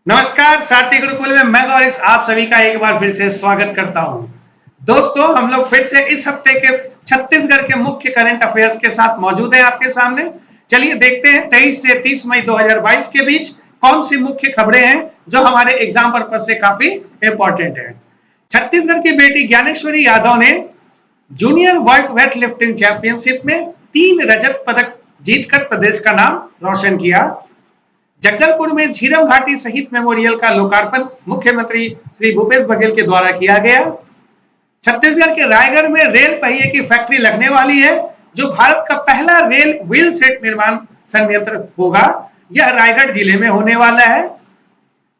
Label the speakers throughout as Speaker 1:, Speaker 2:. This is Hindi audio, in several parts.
Speaker 1: नमस्कार, साथी गुरुकुल में मैं गौरीश आप सभी का एक बार फिर से स्वागत करता हूं। दोस्तों, हम लोग फिर से इस हफ्ते के छत्तीसगढ़ के मुख्य करंट अफेयर्स के साथ मौजूद हैं आपके सामने। चलिए देखते हैं 23 से 30 मई 2022 के बीच कौन सी मुख्य खबरें हैं जो हमारे एग्जाम पर्पज से काफी इंपॉर्टेंट है। छत्तीसगढ़ की बेटी ज्ञानेश्वरी यादव ने junior world weight lifting championship में 3 रजत पदक जीतकर प्रदेश का नाम रोशन किया। जगदलपुर में झीरम घाटी शहीद मेमोरियल का लोकार्पण मुख्यमंत्री श्री भूपेश बघेल के द्वारा किया गया। छत्तीसगढ़ के रायगढ़ में रेल पहिए की फैक्ट्री लगने वाली है, जो भारत का पहला रेल व्हील सेट निर्माण संयंत्र होगा। यह रायगढ़ जिले में होने वाला है।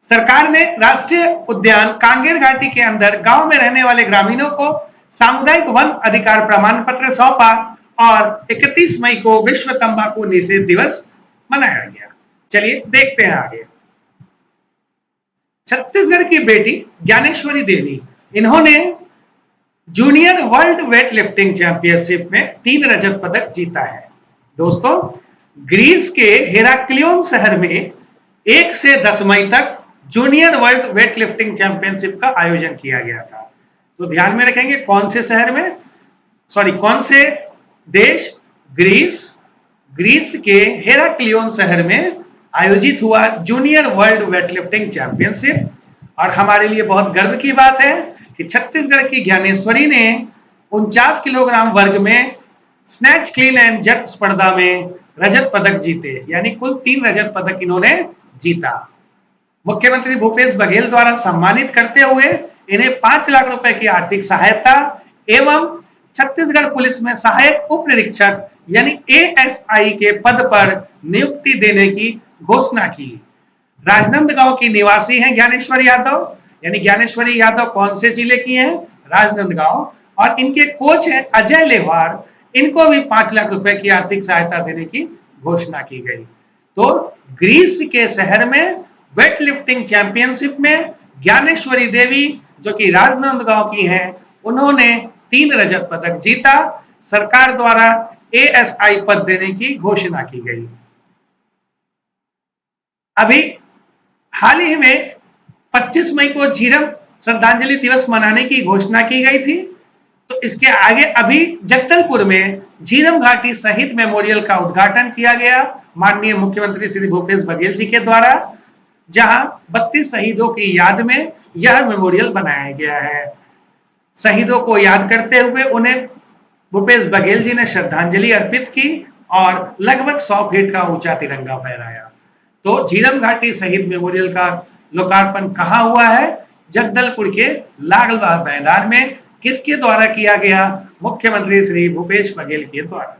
Speaker 1: सरकार ने राष्ट्रीय उद्यान कांगेर घाटी के अंदर गांव में रहने वाले ग्रामीणों को सामुदायिक वन अधिकार प्रमाण पत्र सौंपा और 31 मई को विश्व तंबाकू निषेध दिवस मनाया गया। चलिए देखते हैं आगे। छत्तीसगढ़ की बेटी ज्ञानेश्वरी देवी, इन्होंने junior world weight lifting championship में 3 रजत पदक जीता है। दोस्तों, ग्रीस के हेराक्लियोन शहर में 1 से 10 मई तक junior world weight lifting championship का आयोजन किया गया था। तो ध्यान में रखेंगे कौन से शहर में, कौन से देश, ग्रीस के हेराक्लियोन शहर में आयोजित हुआ जूनियर वर्ल्ड वेटलिफ्टिंग चैंपियनशिप। और हमारे लिए बहुत गर्व की बात है कि छत्तीसगढ़ की ज्ञानेश्वरी ने 49 किलोग्राम वर्ग में स्नैच क्लीन एंड जर्क स्पर्धा में रजत पदक जीते, यानी कुल 3 रजत पदक इन्होंने जीता। मुख्यमंत्री भूपेश बघेल द्वारा सम्मानित करते हुए इन्हें 5 लाख रुपए की आर्थिक सहायता एवं छत्तीसगढ़ पुलिस में सहायक उप निरीक्षक यानी एएसआई के पद पर नियुक्ति देने की घोषणा की। राजनांदगांव की निवासी हैं ज्ञानेश्वरी यादव, यानी ज्ञानेश्वरी यादव कौन से जिले की हैं? राजनांदगांव। और इनके कोच हैं अजय लेवार, इनको भी 5 लाख रुपए की आर्थिक सहायता देने की घोषणा की गई। तो ग्रीस के शहर में वेट लिफ्टिंग चैंपियनशिप में ज्ञानेश्वरी देवी, जो कि राजनांदगांव की हैं, उन्होंने 3 रजत पदक जीता। सरकार द्वारा एएसआई पद देने की घोषणा की गई। अभी हाल ही में 25 मई को झीरम श्रद्धांजलि दिवस मनाने की घोषणा की गई थी। तो इसके आगे अभी जगदलपुर में झीरम घाटी शहीद मेमोरियल का उद्घाटन किया गया माननीय मुख्यमंत्री श्री भूपेश बघेल जी के द्वारा, जहां 32 शहीदों की याद में यह मेमोरियल बनाया गया है। शहीदों को याद करते हुए उन्हें भूपेश बघेल जी ने श्रद्धांजलि अर्पित की और लगभग 100 फीट का ऊंचा तिरंगा फहराया। तो झीरम घाटी शहीद मेमोरियल का लोकार्पण कहां हुआ है? जगदलपुर के लालबाग मैदान में। किसके द्वारा किया गया? मुख्यमंत्री श्री भूपेश बघेल के द्वारा।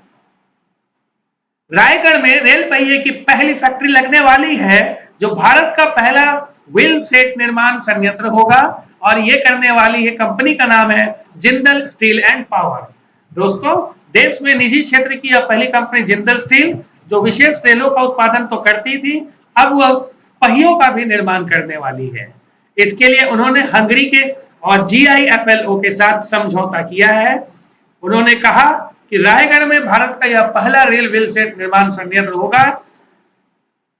Speaker 1: रायगढ़ में रेल पहिए की पहली फैक्ट्री लगने वाली है, जो भारत का पहला व्हील सेट निर्माण संयंत्र होगा और ये करने वाली है कंपनी का नाम है जिंदल स्टील एंड पावर। दोस्तों, देश में निजी क्षेत्र की यह पहली कंपनी जिंदल स्टील, जो विशेष रेलों का उत्पादन तो करती थी, अब वह पहियों का भी निर्माण करने वाली है। इसके लिए उन्होंने हंगरी के और GIFLO के साथ समझौता किया है। उन्होंने कहा कि रायगढ़ में भारत का यह पहला रेल व्हील सेट निर्माण संयंत्र होगा।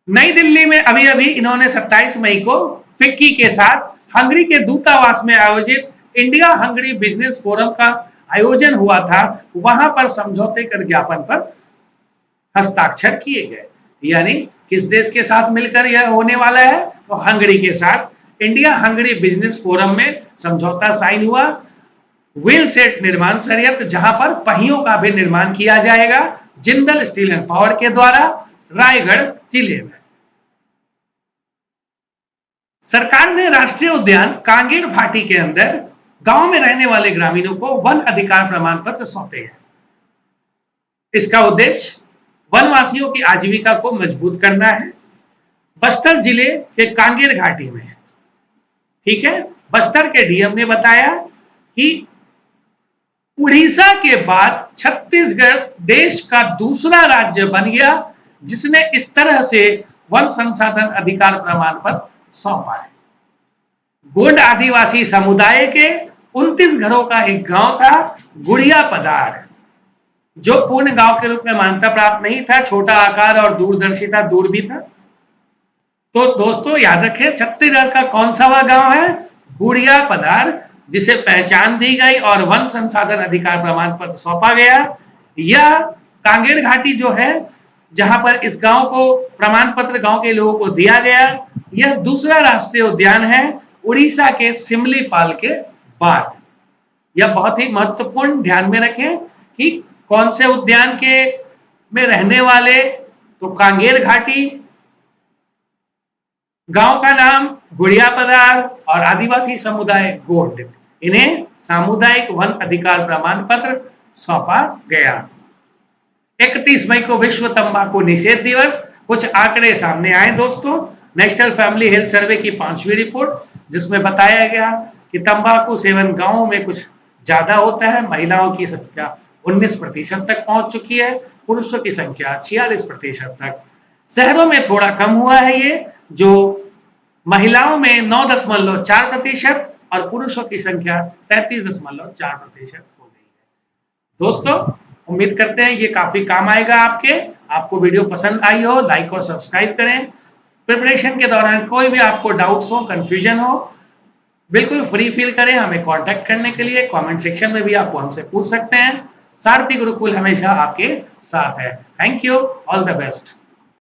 Speaker 1: नई दिल्ली में अभी अभी इन्होंने 27 मई को फिक्की के साथ हंगरी के दूतावास में आयोजित इंडिया हंगरी बिजनेस फोरम का आयोजन हुआ था, वहां पर समझौते कर ज्ञापन पर हस्ताक्षर किए गए। यानी किस देश के साथ मिलकर यह होने वाला है? तो हंगरी के साथ इंडिया हंगरी बिजनेस फोरम में समझौता साइन हुआ। व्हील सेट निर्माण संयंत्र, जहां पर पहियों का भी निर्माण किया जाएगा जिंदल स्टील एंड पावर के द्वारा रायगढ़ जिले में। सरकार ने राष्ट्रीय उद्यान कांगेर घाटी के अंदर गांव में रहने वाले ग्रामीणों को वन अधिकार प्रमाण पत्र सौंपे हैं। इसका उद्देश्य वनवासियों की आजीविका को मजबूत करना है। बस्तर जिले के कांगेर घाटी में, ठीक है, बस्तर के डीएम ने बताया कि उड़ीसा के बाद छत्तीसगढ़ देश का दूसरा राज्य बन गया जिसने इस तरह से वन संसाधन अधिकार प्रमाण पत्र सौंपा है। गोंड आदिवासी समुदाय के 29 घरों का एक गांव था गुड़िया पदार, जो पूर्ण गांव के रूप में मान्यता प्राप्त नहीं था, छोटा आकार और दूरदर्शिता दूर भी था। तो दोस्तों याद रखें, छत्तीसगढ़ का कौन सा वह गांव है? गुड़िया पधार, जिसे पहचान दी गई और वन संसाधन अधिकार प्रमाण पत्र सौंपा गया। यह कांगेर घाटी जो है, जहां पर इस गांव को प्रमाण पत्र गांव के लोगों को दिया गया, यह दूसरा राष्ट्रीय उद्यान है उड़ीसा के सिमलीपाल के बाद। यह बहुत ही महत्वपूर्ण, ध्यान में रखें कि कौन से उद्यान के में रहने वाले, तो कांगेर घाटी, गांव का नाम गुड़िया पधार और आदिवासी समुदाय गोंड, इन्हें सामुदायिक वन अधिकार प्रमाण पत्र सौंपा गया। 31 मई को विश्व तंबाकू निषेध दिवस। कुछ आंकड़े सामने आए दोस्तों, नेशनल फैमिली हेल्थ सर्वे की 5वीं रिपोर्ट, जिसमें बताया गया कि तंबाकू सेवन गांवों में कुछ ज्यादा होता है। महिलाओं की संख्या 19% तक पहुंच चुकी है, पुरुषों की संख्या 46% तक। शहरों में थोड़ा कम हुआ है ये, जो महिलाओं में 9.4% और पुरुषों की संख्या 33.4% हो गई है। दोस्तों उम्मीद करते हैं ये काफी काम आएगा आपके। आपको वीडियो पसंद आई हो, लाइक और सब्सक्राइब करें। प्रिपरेशन के दौरान कोई भी आपको डाउट्स हो, कंफ्यूजन हो, बिल्कुल फ्री फील करें हमें कांटेक्ट करने के लिए। कमेंट सेक्शन में भी आप हमसे पूछ सकते हैं। सारथी गुरुकुल हमेशा आपके साथ है। Thank you, all the best.